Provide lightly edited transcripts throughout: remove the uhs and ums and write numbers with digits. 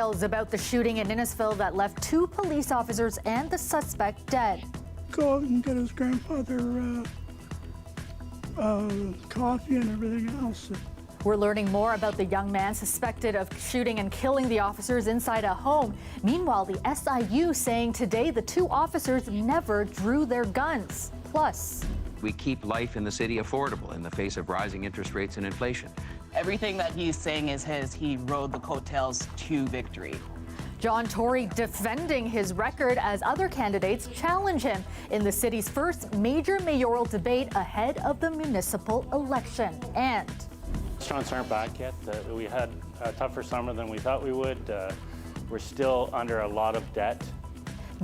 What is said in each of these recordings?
details about the shooting in Innisfil that left 2 police officers and the suspect dead. Go out and get his grandfather coffee and everything else. We're learning more about the young man suspected of shooting and killing the officers inside a home. Meanwhile, the SIU saying today the 2 officers never drew their guns. Plus, we keep life in the city affordable in the face of rising interest rates and inflation. Everything that he's saying is he rode the coattails to victory. John Tory defending his record as other candidates challenge him in the city's first major mayoral debate ahead of the municipal election. And restaurants aren't back yet. We had a tougher summer than we thought we would. We're still under a lot of debt.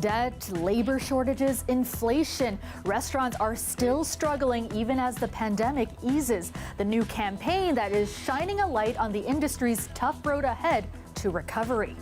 Debt, labor shortages, inflation. Restaurants are still struggling even as the pandemic eases. The new campaign that is shining a light on the industry's tough road ahead to recovery.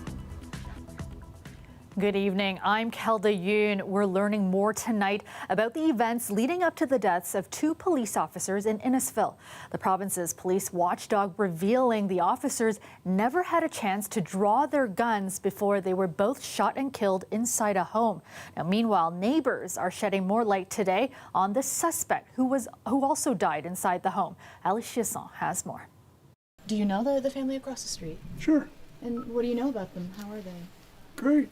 Good evening, I'm Kelda Yoon. We're learning more tonight about the events leading up to the deaths of 2 police officers in Innisfil. The province's police watchdog revealing the officers never had a chance to draw their guns before they were both shot and killed inside a home. Now, meanwhile, neighbors are shedding more light today on the suspect who also died inside the home. Ali Chiasson has more. Do you know the family across the street? Sure. And what do you know about them? How are they? Great.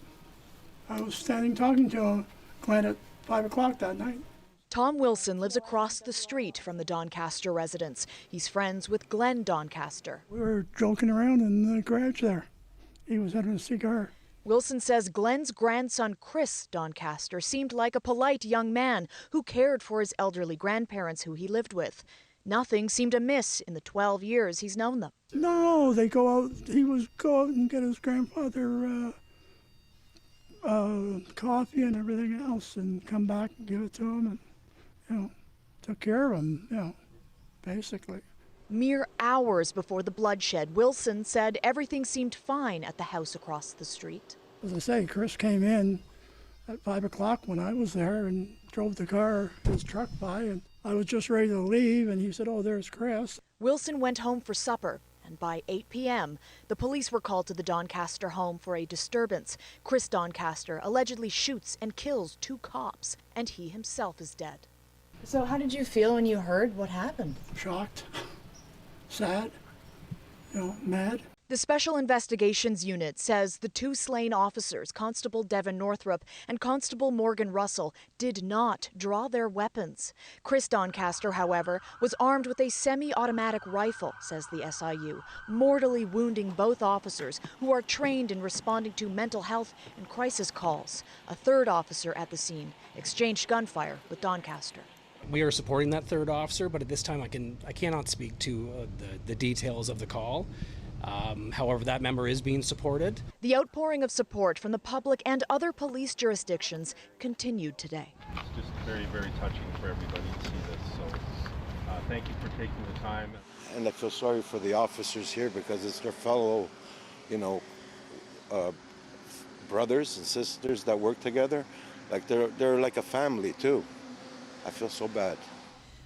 I was standing talking to Glenn at 5 o'clock that night. Tom Wilson lives across the street from the Doncaster residence. He's friends with Glenn Doncaster. We were joking around in the garage there. He was having a cigar. Wilson says Glenn's grandson, Chris Doncaster, seemed like a polite young man who cared for his elderly grandparents who he lived with. Nothing seemed amiss in the 12 years he's known them. No, they go out. He was go out and get his grandfather coffee and everything else, and come back and give it to him, and took care of him, basically. Mere hours before the bloodshed, Wilson said everything seemed fine at the house across the street. As I say, Chris came in at 5 o'clock when I was there and drove his truck by, and I was just ready to leave, and he said, "Oh, there's Chris." Wilson went home for supper, and by 8 p.m., the police were called to the Doncaster home for a disturbance. Chris Doncaster allegedly shoots and kills 2 cops, and he himself is dead. So how did you feel when you heard what happened? Shocked, sad, mad. The Special Investigations Unit says the 2 slain officers, Constable Devin Northrup and Constable Morgan Russell, did not draw their weapons. Chris Doncaster, however, was armed with a semi-automatic rifle, says the SIU, mortally wounding both officers who are trained in responding to mental health and crisis calls. A 3rd officer at the scene exchanged gunfire with Doncaster. We are supporting that 3rd officer, but at this time I cannot speak to the details of the call. However, that member is being supported. The outpouring of support from the public and other police jurisdictions continued today. It's just very, very touching for everybody to see this. So thank you for taking the time. And I feel sorry for the officers here because it's their fellow, brothers and sisters that work together. Like they're like a family too. I feel so bad.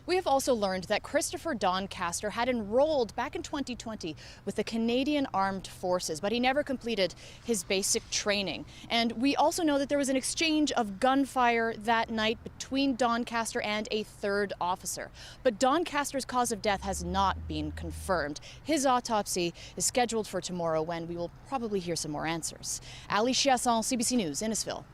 We have also learned that Christopher Doncaster had enrolled back in 2020 with the Canadian Armed Forces, but he never completed his basic training. And we also know that there was an exchange of gunfire that night between Doncaster and a 3rd officer. But Doncaster's cause of death has not been confirmed. His autopsy is scheduled for tomorrow, when we will probably hear some more answers. Ali Chiasson, CBC News, Innisfil.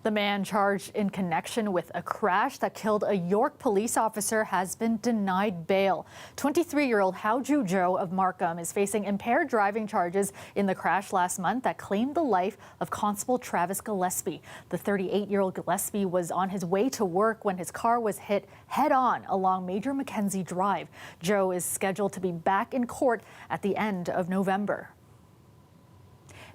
The man charged in connection with a crash that killed a York police officer has been denied bail. 23-year-old Howju Joe of Markham is facing impaired driving charges in the crash last month that claimed the life of Constable Travis Gillespie. The 38-year-old Gillespie was on his way to work when his car was hit head-on along Major Mackenzie Drive. Joe is scheduled to be back in court at the end of November.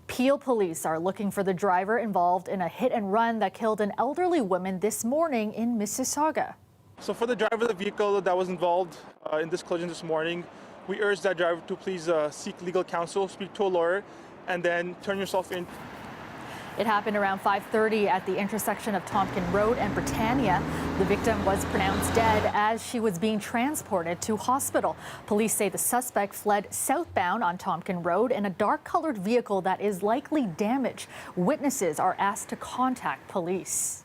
Peel police are looking for the driver involved in a hit-and-run that killed an elderly woman this morning in Mississauga. So for the driver of the vehicle that was involved in this collision this morning, we urge that driver to please seek legal counsel, speak to a lawyer, and then turn yourself in. It happened around 5:30 at the intersection of Tompkin Road and Britannia. The victim was pronounced dead as she was being transported to hospital. Police say the suspect fled southbound on Tompkin Road in a dark-colored vehicle that is likely damaged. Witnesses are asked to contact police.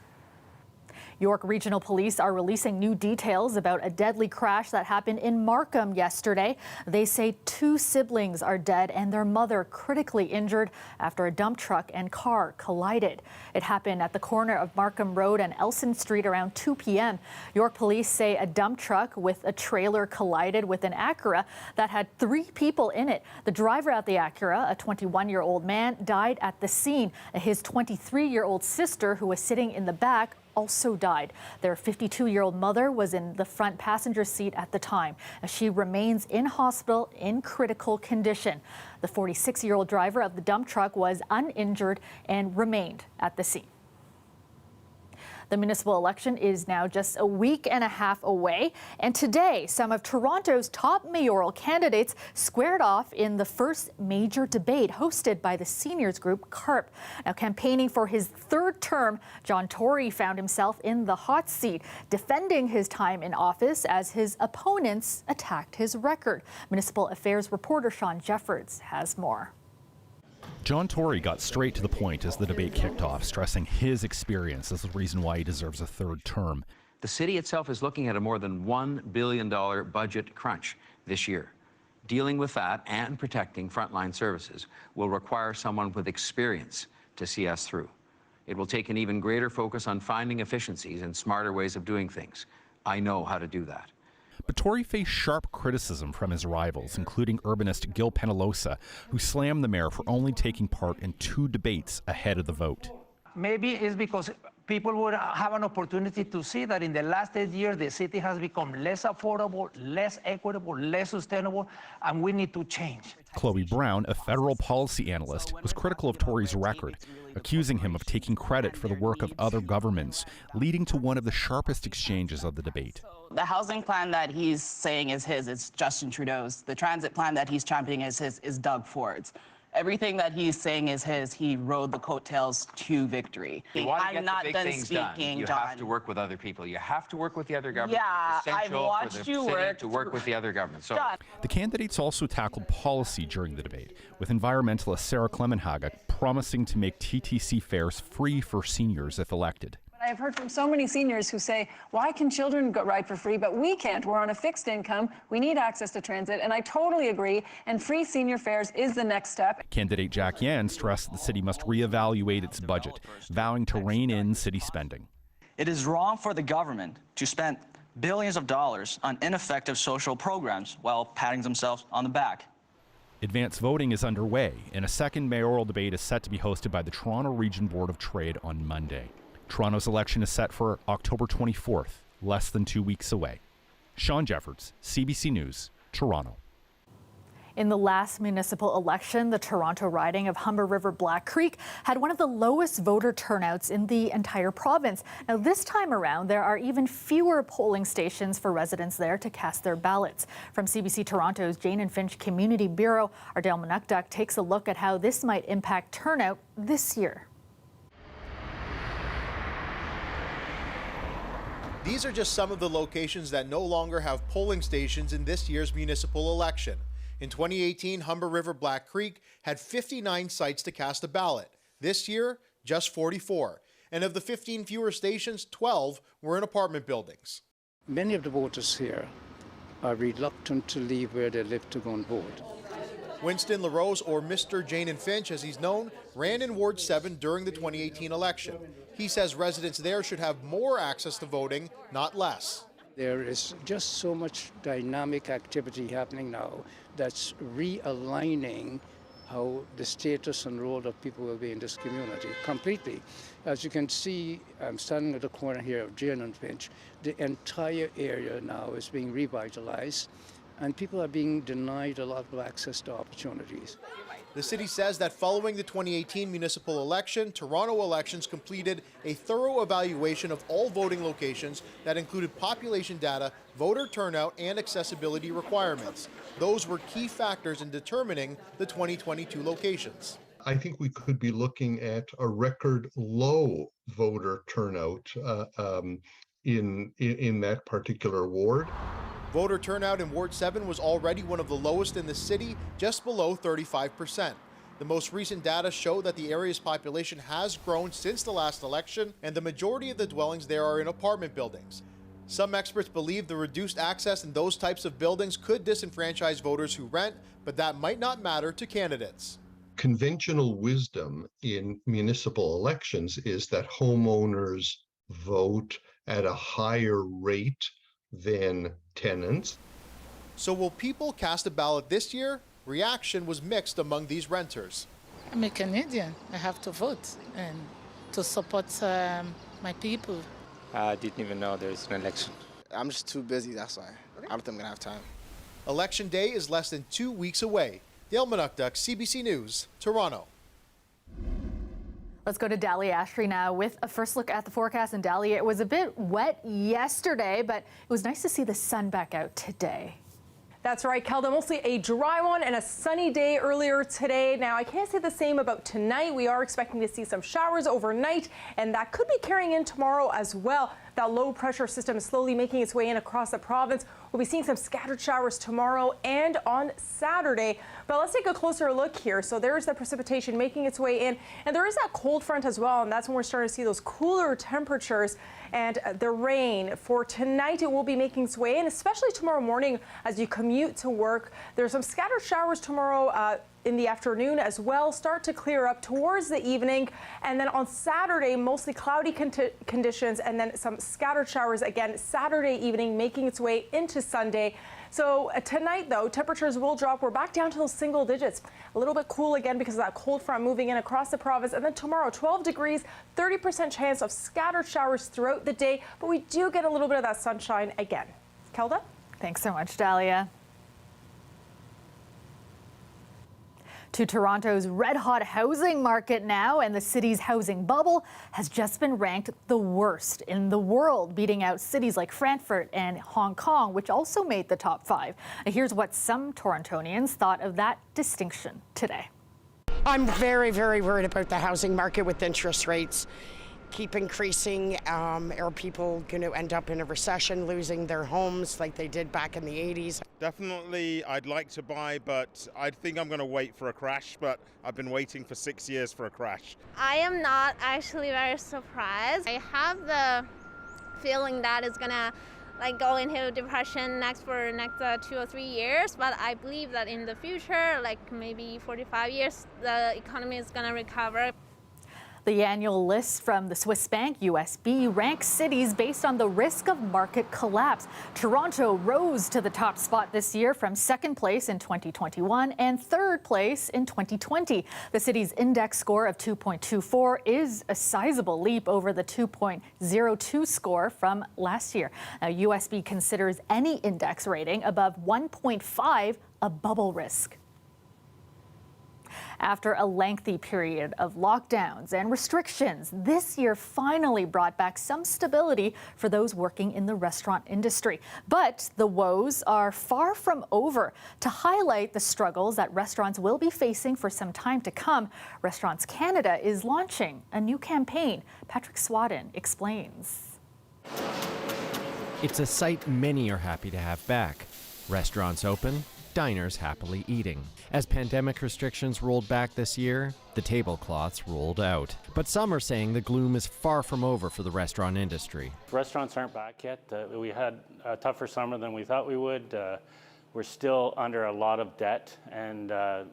York Regional Police are releasing new details about a deadly crash that happened in Markham yesterday. They say 2 siblings are dead and their mother critically injured after a dump truck and car collided. It happened at the corner of Markham Road and Elson Street around 2 p.m. York Police say a dump truck with a trailer collided with an Acura that had 3 people in it. The driver of the Acura, a 21-year-old man, died at the scene. His 23-year-old sister, who was sitting in the back, also died. Their 52-year-old mother was in the front passenger seat at the time. She remains in hospital in critical condition. The 46-year-old driver of the dump truck was uninjured and remained at the scene. The municipal election is now just a week and a half away, and today some of Toronto's top mayoral candidates squared off in the first major debate hosted by the seniors group CARP. Now, campaigning for his 3rd term, John Tory found himself in the hot seat, defending his time in office as his opponents attacked his record. Municipal Affairs reporter Sean Jeffords has more. John Tory got straight to the point as the debate kicked off, stressing his experience as the reason why he deserves a 3rd term. The city itself is looking at a more than $1 billion budget crunch this year. Dealing with that and protecting frontline services will require someone with experience to see us through. It will take an even greater focus on finding efficiencies and smarter ways of doing things. I know how to do that. But Tory faced sharp criticism from his rivals, including urbanist Gil Penalosa, who slammed the mayor for only taking part in 2 debates ahead of the vote. Maybe it's because people would have an opportunity to see that in the last 8 years, the city has become less affordable, less equitable, less sustainable, and we need to change. Chloe Brown, a federal policy analyst, was critical of Tory's record, accusing him of taking credit for the work of other governments, leading to one of the sharpest exchanges of the debate. The housing plan that he's saying is his, it's Justin Trudeau's. The transit plan that he's championing is his, is Doug Ford's. Everything that he's saying is his. He rode the coattails to victory. I'm not done speaking, you John. have to work with other people. You have to work with the other government. Yeah, it's I've essential watched for the you city to work with the other government. So the candidates also tackled policy during the debate, with environmentalist Sarah Clemenhaga promising to make TTC fares free for seniors if elected. I've heard from so many seniors who say, why can children ride for free, but we can't? We're on a fixed income. We need access to transit. And I totally agree. And free senior fares is the next step. Candidate Jack Yan stressed the city must reevaluate its budget, vowing to rein in city spending. It is wrong for the government to spend billions of dollars on ineffective social programs while patting themselves on the back. Advance voting is underway, and a 2nd mayoral debate is set to be hosted by the Toronto Region Board of Trade on Monday. Toronto's election is set for October 24th, less than 2 weeks away. Sean Jeffords, CBC News, Toronto. In the last municipal election, the Toronto riding of Humber River Black Creek had one of the lowest voter turnouts in the entire province. Now, this time around, there are even fewer polling stations for residents there to cast their ballots. From CBC Toronto's Jane and Finch Community Bureau, Ardell Manukduk takes a look at how this might impact turnout this year. These are just some of the locations that no longer have polling stations in this year's municipal election. In 2018, Humber River Black Creek had 59 sites to cast a ballot. This year, just 44. And of the 15 fewer stations, 12 were in apartment buildings. Many of the voters here are reluctant to leave where they live to go and vote. Winston LaRose, or Mr. Jane and Finch as he's known, ran in Ward 7 during the 2018 election. He says residents there should have more access to voting, not less. There is just so much dynamic activity happening now that's realigning how the status and role of people will be in this community completely. As you can see, I'm standing at the corner here of Jane and Finch. The entire area now is being revitalized, and people are being denied a lot of access to opportunities. The city says that following the 2018 municipal election, Toronto Elections completed a thorough evaluation of all voting locations that included population data, voter turnout, and accessibility requirements. Those were key factors in determining the 2022 locations. I think we could be looking at a record low voter turnout in that particular ward. Voter turnout in Ward 7 was already one of the lowest in the city, just below 35%. The most recent data show that the area's population has grown since the last election, and the majority of the dwellings there are in apartment buildings. Some experts believe the reduced access in those types of buildings could disenfranchise voters who rent, but that might not matter to candidates. Conventional wisdom in municipal elections is that homeowners vote at a higher rate than tenants. So will people cast a ballot this year? Reaction was mixed among these renters. I'm a Canadian. I have to vote and to support my people. I didn't even know there's an election. I'm just too busy, that's why. I don't think I'm gonna have time. Election day is less than 2 weeks away. Dale Manukduk, CBC News, Toronto. Let's go to Dahlia Ashtree now with a first look at the forecast. And Dahlia, it was a bit wet yesterday, but it was nice to see the sun back out today. That's right, Kelda. Mostly a dry one and a sunny day earlier today. Now, I can't say the same about tonight. We are expecting to see some showers overnight, and that could be carrying in tomorrow as well. That low pressure system is slowly making its way in across the province. We'll be seeing some scattered showers tomorrow and on Saturday. But let's take a closer look here. So there's the precipitation making its way in, and there is that cold front as well, and that's when we're starting to see those cooler temperatures. And the rain for tonight, it will be making its way in, especially tomorrow morning as you commute to work. There's some scattered showers tomorrow in the afternoon as well, start to clear up towards the evening. And then on Saturday, mostly cloudy conditions, and then some scattered showers again Saturday evening, making its way into Sunday. So tonight, though, temperatures will drop. We're back down to those single digits. A little bit cool again because of that cold front moving in across the province. And then tomorrow, 12 degrees, 30% chance of scattered showers throughout the day. But we do get a little bit of that sunshine again. Kelda? Thanks so much, Dahlia. To Toronto's red-hot housing market now, and the city's housing bubble has just been ranked the worst in the world, beating out cities like Frankfurt and Hong Kong, which also made the top 5. Now, here's what some Torontonians thought of that distinction today. I'm very, very worried about the housing market with interest rates keep increasing. Are people going to end up in a recession, losing their homes like they did back in the 80s? Definitely, I'd like to buy, but I think I'm going to wait for a crash, but I've been waiting for 6 years for a crash. I am not actually very surprised. I have the feeling that it's going to go into depression next 2 or 3 years, but I believe that in the future, maybe 45 years, the economy is going to recover. The annual list from the Swiss bank USB ranks cities based on the risk of market collapse. Toronto rose to the top spot this year from second place in 2021 and third place in 2020. The city's index score of 2.24 is a sizable leap over the 2.02 score from last year. Now, USB considers any index rating above 1.5 a bubble risk. After a lengthy period of lockdowns and restrictions, this year finally brought back some stability for those working in the restaurant industry. But the woes are far from over. To highlight the struggles that restaurants will be facing for some time to come, Restaurants Canada is launching a new campaign. Patrick Swadden explains. It's a sight many are happy to have back. Restaurants open, diners happily eating. As pandemic restrictions rolled back this year, the tablecloths rolled out. But some are saying the gloom is far from over for the restaurant industry. Restaurants aren't back yet. We had a tougher summer than we thought we would. We're still under a lot of debt, and the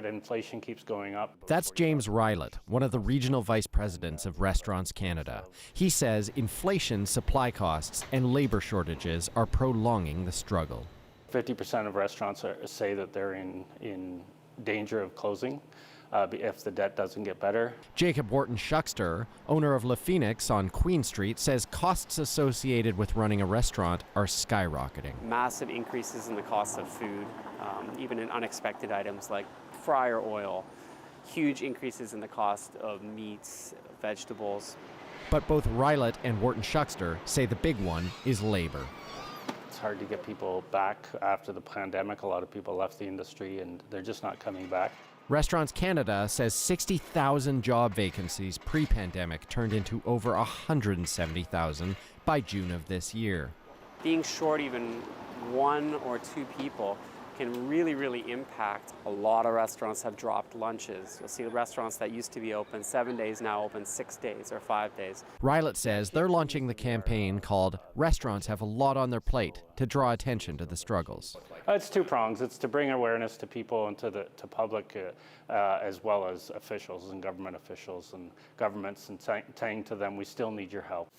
inflation keeps going up. That's James Rylett, one of the regional vice presidents of Restaurants Canada. He says inflation, supply costs, and labor shortages are prolonging the struggle. 50% of restaurants say that they're in danger of closing if the debt doesn't get better. Jacob Wharton-Schuckster, owner of Le Phoenix on Queen Street, says costs associated with running a restaurant are skyrocketing. Massive increases in the cost of food, even in unexpected items like fryer oil, huge increases in the cost of meats, vegetables. But both Rylett and Wharton-Schuckster say the big one is labor. It's hard to get people back after the pandemic. A lot of people left the industry and they're just not coming back. Restaurants Canada says 60,000 job vacancies pre-pandemic turned into over 170,000 by June of this year. Being short even one or two people can really impact. A lot of restaurants have dropped lunches. You'll see the restaurants that used to be open 7 days now open 6 days or 5 days. Rylott says they're launching the campaign called Restaurants Have a Lot on Their Plate to draw attention to the struggles. It's two prongs. It's to bring awareness to people and to public as well as officials and government officials and governments, and saying to them, we still need your help.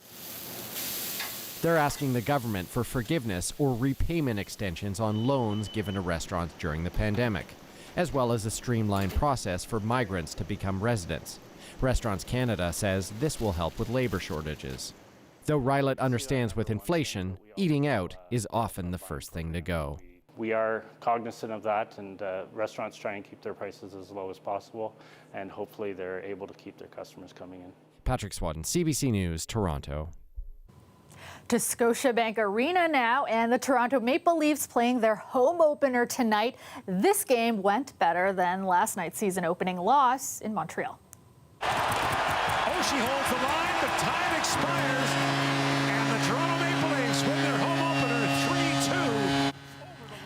They're asking the government for forgiveness or repayment extensions on loans given to restaurants during the pandemic, as well as a streamlined process for migrants to become residents. Restaurants Canada says this will help with labor shortages. Though Rylott understands with inflation, eating out is often the first thing to go. We are cognizant of that, and restaurants try and keep their prices as low as possible, and hopefully they're able to keep their customers coming in. Patrick Swadden, CBC News, Toronto. To Scotiabank Arena now, and the Toronto Maple Leafs playing their home opener tonight. This game went better than last night's season opening loss in Montreal. Oh, she holds the line, but time expires, and the Toronto Maple Leafs win their home opener 3-2.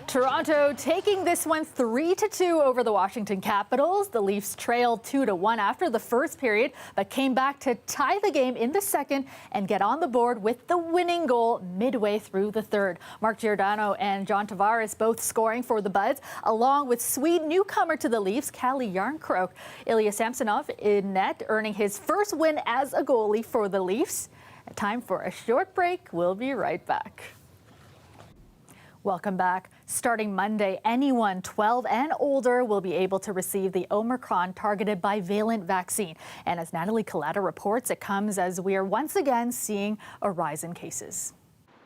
Toronto taking this one 3-2 over the Washington Capitals. The Leafs trailed 2-1 after the first period, but came back to tie the game in the second and get on the board with the winning goal midway through the third. Mark Giordano and John Tavares both scoring for the Buds, along with Swede newcomer to the Leafs, Calle Järnkrok. Ilya Samsonov in net, earning his first win as a goalie for the Leafs. Time for a short break. We'll be right back. Welcome back. Starting Monday, anyone 12 and older will be able to receive the Omicron-targeted bivalent vaccine. And as Natalie Collada reports, it comes as we are once again seeing a rise in cases.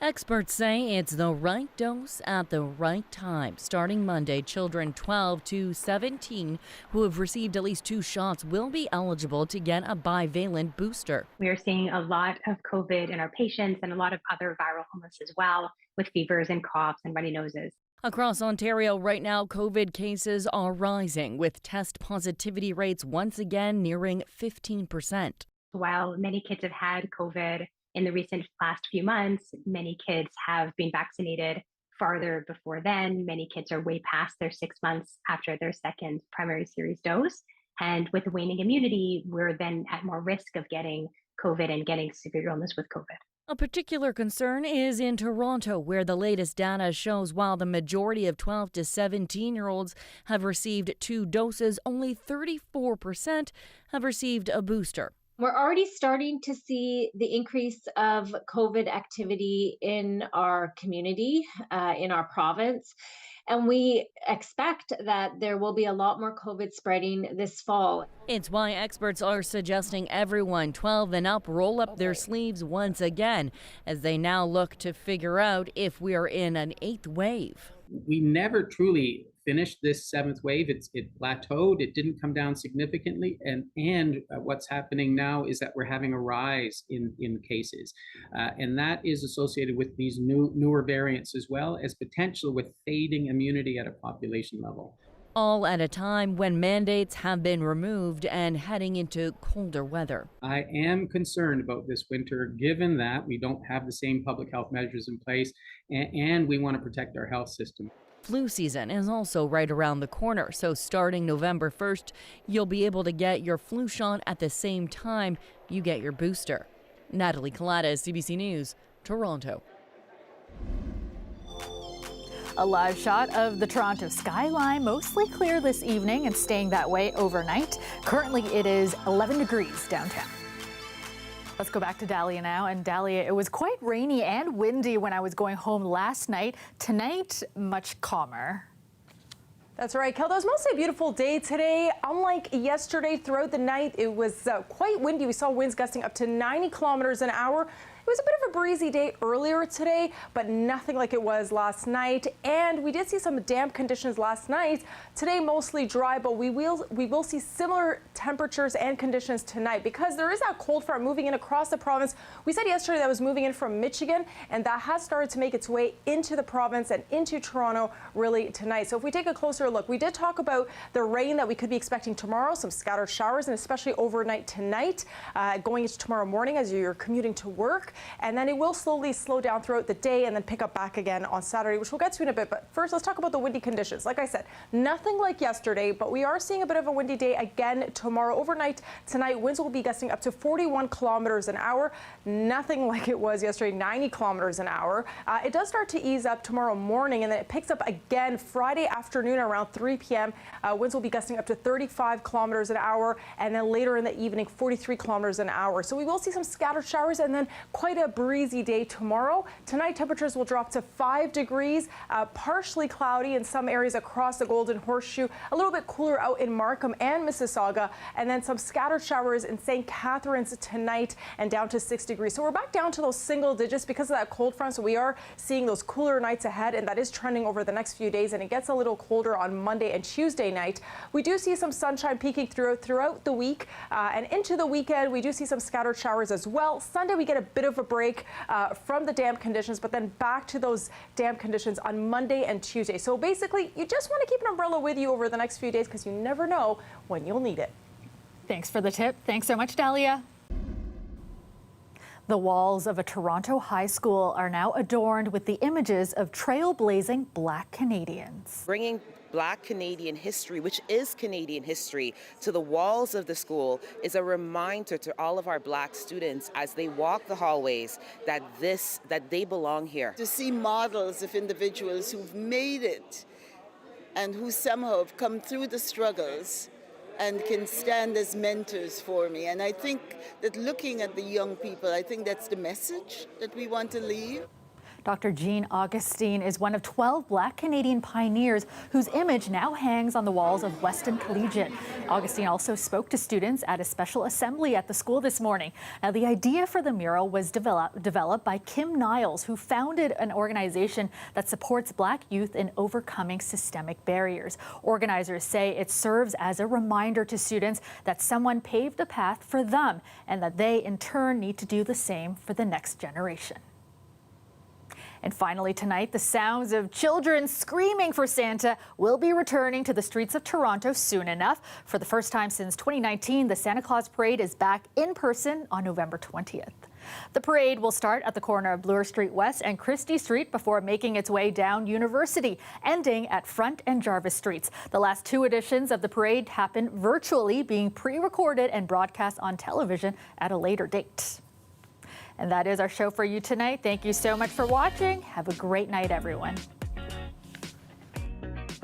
Experts say it's the right dose at the right time. Starting Monday, children 12 to 17 who have received at least 2 shots will be eligible to get a bivalent booster. We are seeing a lot of COVID in our patients and a lot of other viral illness as well, with fevers and coughs and runny noses. Across Ontario right now, COVID cases are rising, with test positivity rates once again nearing 15%. While many kids have had COVID in the recent last few months, many kids have been vaccinated farther before then. Many kids are way past their 6 months after their second primary series dose. And with waning immunity, we're then at more risk of getting COVID and getting severe illness with COVID. A particular concern is in Toronto, where the latest data shows while the majority of 12 to 17-year-olds have received 2 doses, only 34% have received a booster. We're already starting to see the increase of COVID activity in our community, in our province. And we expect that there will be a lot more COVID spreading this fall. It's why experts are suggesting everyone 12 and up roll up their sleeves once again, as they now look to figure out if we are in an 8th wave. We never truly finished this 7th wave. It plateaued. It didn't come down significantly. And what's happening now is that we're having a rise in cases. And that is associated with these newer variants, as well as potential with fading immunity at a population level. All at a time when mandates have been removed and heading into colder weather. I am concerned about this winter, given that we don't have the same public health measures in place, and we want to protect our health system. Flu season is also right around the corner, so starting November 1st, you'll be able to get your flu shot at the same time you get your booster. Natalie Collada, CBC News, Toronto. A live shot of the Toronto skyline, mostly clear this evening and staying that way overnight. Currently, it is 11 degrees downtown. Let's go back to Dahlia now. And Dahlia, it was quite rainy and windy when I was going home last night. Tonight, much calmer. That's right, Kel. It was mostly a beautiful day today. Unlike yesterday, throughout the night, it was quite windy. We saw winds gusting up to 90 kilometers an hour. It was a bit of a breezy day earlier today, but nothing like it was last night. And we did see some damp conditions last night. Today, mostly dry, but we will see similar temperatures and conditions tonight because there is that cold front moving in across the province. We said yesterday that was moving in from Michigan, and that has started to make its way into the province and into Toronto really tonight. So if we take a closer look, we did talk about the rain that we could be expecting tomorrow, some scattered showers, and especially overnight tonight, going into tomorrow morning as you're commuting to work. And then it will slowly slow down throughout the day and then pick up back again on Saturday, which we'll get to in a bit. But first, let's talk about the windy conditions. Like I said, nothing like yesterday, but we are seeing a bit of a windy day again tomorrow. Overnight tonight, winds will be gusting up to 41 kilometers an hour. Nothing like it was yesterday, 90 kilometers an hour. It does start to ease up tomorrow morning, and then it picks up again Friday afternoon around 3 p.m. Winds will be gusting up to 35 kilometers an hour, and then later in the evening, 43 kilometers an hour. So we will see some scattered showers and then quite a breezy day tomorrow. Tonight, temperatures will drop to 5 degrees, partially cloudy in some areas across the Golden Horseshoe, a little bit cooler out in Markham and Mississauga, and then some scattered showers in St. Catharines tonight and down to 6 degrees. So we're back down to those single digits because of that cold front. So we are seeing those cooler nights ahead, and that is trending over the next few days, and it gets a little colder on Monday and Tuesday night. We do see some sunshine peaking throughout the week and into the weekend. We do see some scattered showers as well. Sunday, we get a bit of a break from the damp conditions, but then back to those damp conditions on Monday and Tuesday. So basically, you just want to keep an umbrella with you over the next few days because you never know when you'll need it. Thanks for the tip. Thanks so much, Dahlia. The walls of a Toronto high school are now adorned with the images of trailblazing Black Canadians. Bringing Black Canadian history, which is Canadian history, to the walls of the school is a reminder to all of our Black students as they walk the hallways that they belong here. To see models of individuals who've made it and who somehow have come through the struggles and can stand as mentors for me. And I think that looking at the young people, I think that's the message that we want to leave. Dr. Jean Augustine is one of 12 Black Canadian pioneers whose image now hangs on the walls of Weston Collegiate. Augustine also spoke to students at a special assembly at the school this morning. Now, the idea for the mural was developed by Kim Niles, who founded an organization that supports Black youth in overcoming systemic barriers. Organizers say it serves as a reminder to students that someone paved the path for them and that they, in turn, need to do the same for the next generation. And finally tonight, the sounds of children screaming for Santa will be returning to the streets of Toronto soon enough. For the first time since 2019, the Santa Claus Parade is back in person on November 20th. The parade will start at the corner of Bloor Street West and Christie Street before making its way down University, ending at Front and Jarvis Streets. The last two editions of the parade happen virtually, being pre-recorded and broadcast on television at a later date. And that is our show for you tonight. Thank you so much for watching. Have a great night, everyone.